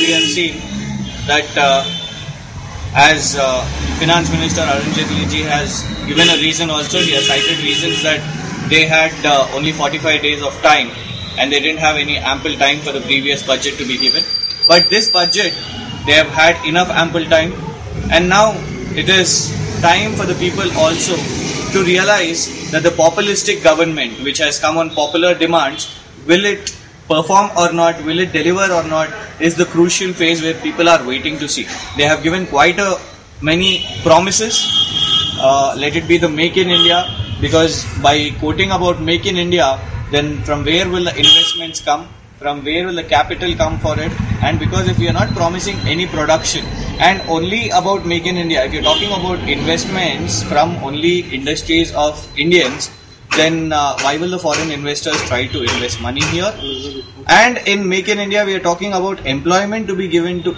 we have seen that as Finance Minister Arun Jaitley ji has given a reason also, he has cited reasons that they had only 45 days of time and they didn't have any ample time for the previous budget to be given. But this budget, they have had enough ample time, and now it is time for the people also to realize that the populistic government which has come on popular demands, will it perform or not, will it deliver or not, is the crucial phase where people are waiting to see. They have given quite many promises. Let it be the Make in India, because by quoting about Make in India, then from where will the investments come, from where will the capital come for it? And because if we are not promising any production and only about Make in India, if you're talking about investments from only industries of Indians, then why will the foreign investors try to invest money here? And in Make in India, we are talking about employment to be given to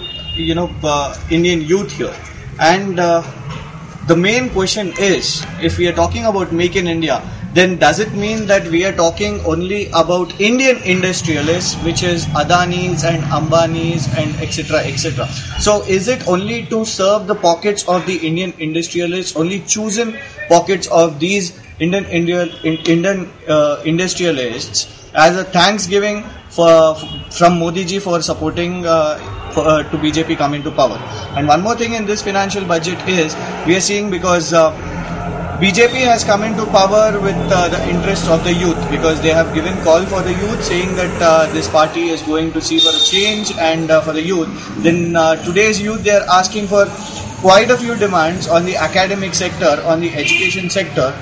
Indian youth here. And the main question is, if we are talking about Make in India, then does it mean that we are talking only about Indian industrialists, which is Adani's and Ambani's and etc. etc. So is it only to serve the pockets of the Indian industrialists, only chosen pockets of these Indian industrialists as a thanksgiving from Modi ji for supporting to BJP come into power? And one more thing in this financial budget is, we are seeing, because BJP has come into power with the interest of the youth, because they have given call for the youth, saying that this party is going to see for a change and for the youth. Then today's youth, they are asking for quite a few demands on the academic sector, on the education sector.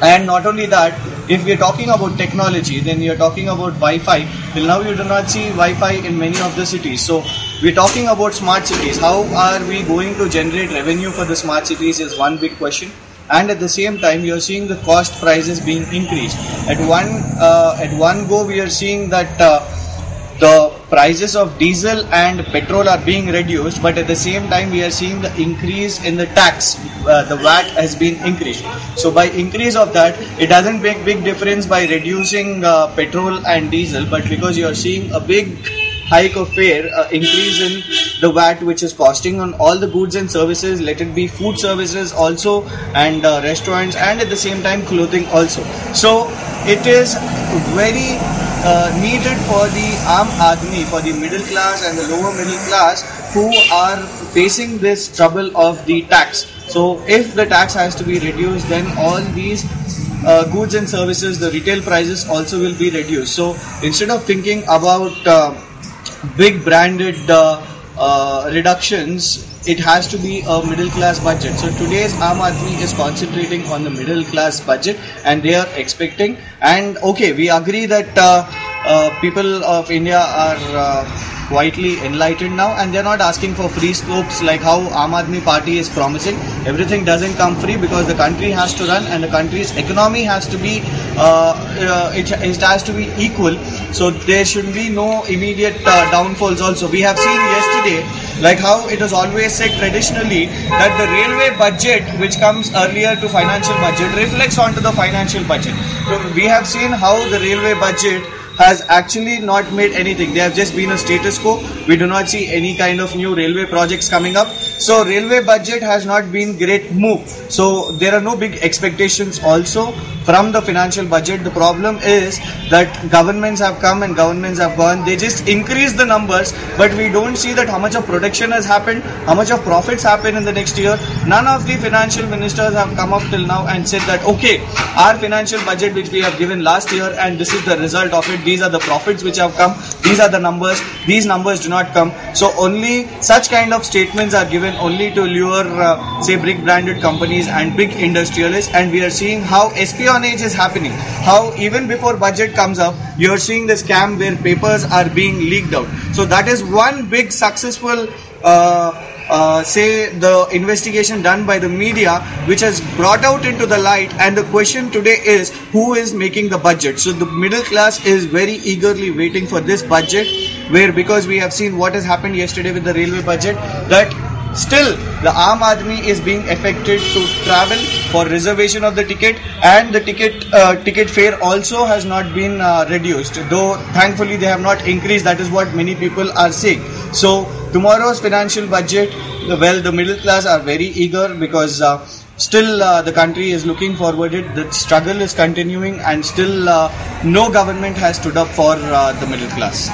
And not only that, if we are talking about technology, then we are talking about Wi-Fi. Till now you do not see Wi-Fi in many of the cities. So we are talking about smart cities. How are we going to generate revenue for the smart cities is one big question. And at the same time, you are seeing the cost prices being increased. At one go, we are seeing that the prices of diesel and petrol are being reduced, but at the same time, we are seeing the increase in the tax. The VAT has been increased. So by increase of that, it doesn't make big difference by reducing petrol and diesel, but because you are seeing a big hike of fare, increase in the VAT, which is costing on all the goods and services, let it be food services also, and restaurants, and at the same time clothing also. So it is very needed for the Aam Aadmi, for the middle class and the lower middle class, who are facing this trouble of the tax. So if the tax has to be reduced, then all these goods and services, the retail prices also will be reduced. So instead of thinking about big branded reductions, it has to be a middle class budget. So today's Aam Aadmi is concentrating on the middle class budget, and they are expecting, and okay, we agree that people of India are quietly enlightened now, and they're not asking for free scopes like how Aam Aadmi Party is promising. Everything doesn't come free, because the country has to run and the country's economy has to be it has to be equal. So there should be no immediate downfalls also. We have seen yesterday, like how it was always said traditionally, that the railway budget, which comes earlier to financial budget, reflects onto the financial budget. So we have seen how the railway budget has actually not made anything. They have just been a status quo. We do not see any kind of new railway projects coming up. So railway budget has not been great move. So there are no big expectations also from the financial budget. The problem is that governments have come and governments have gone. They just increase the numbers, but we don't see that how much of production has happened, how much of profits happen in the next year. None of the financial ministers have come up till now and said that, okay, our financial budget which we have given last year, and this is the result of it. These are the profits which have come. These are the numbers. These numbers do not come. So only such kind of statements are given only to lure, say, big branded companies and big industrialists. And we are seeing how espionage is happening. How even before budget comes up, you are seeing the scam where papers are being leaked out. So that is one big successful say the investigation done by the media, which has brought out into the light. And the question today is, who is making the budget? So the middle class is very eagerly waiting for this budget, where, because we have seen what has happened yesterday with the railway budget, that Still, the Aam Aadmi is being affected to travel for reservation of the ticket, and the ticket fare also has not been reduced. Though thankfully they have not increased. That is what many people are saying. So tomorrow's financial budget, the middle class are very eager because still the country is looking forward. The struggle is continuing, and still no government has stood up for the middle class.